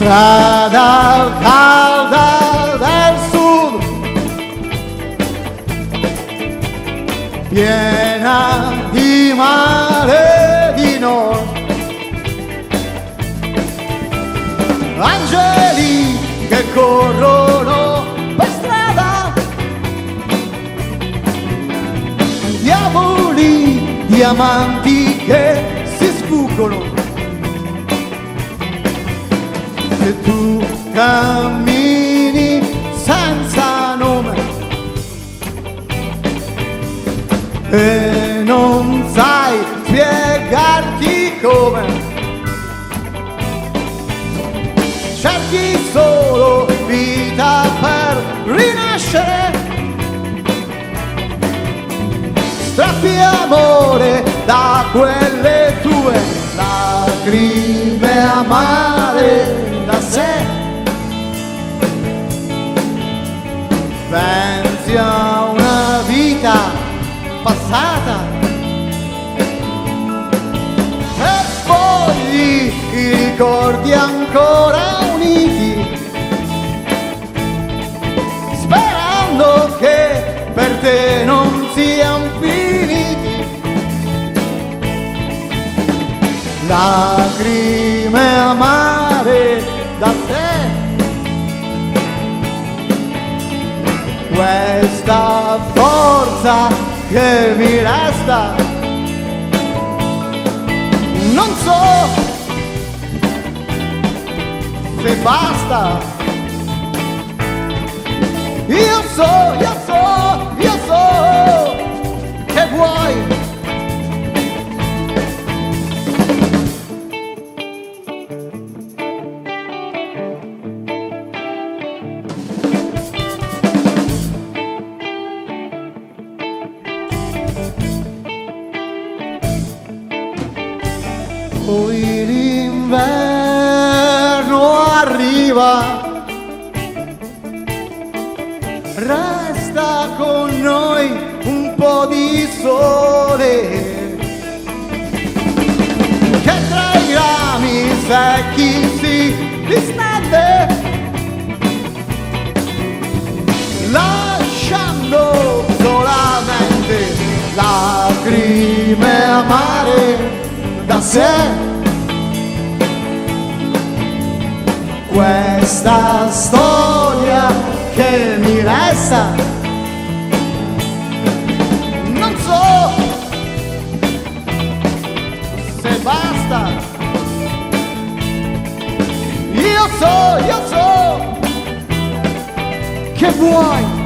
strada calda del sud, piena di mare di nord, angeli che corrono per strada, diavoli, diamanti che si sfuggono. Se tu cammini senza nome e non sai spiegarti come, cerchi solo vita per rinascere, strappi amore da quelle tue lacrime amare da sé, pensi a una vita passata e poi i ricordi ancora uniti, sperando che per te non siano finiti. Lacrime amare da te, questa forza che mi resta, non so se basta. Io so che vuoi. Poi l'inverno arriva, resta con noi un po' di sole, che tra i rami secchi si distende, lasciando solamente lacrime amare da sé. Questa storia che mi resta, non so se basta. Io so che vuoi.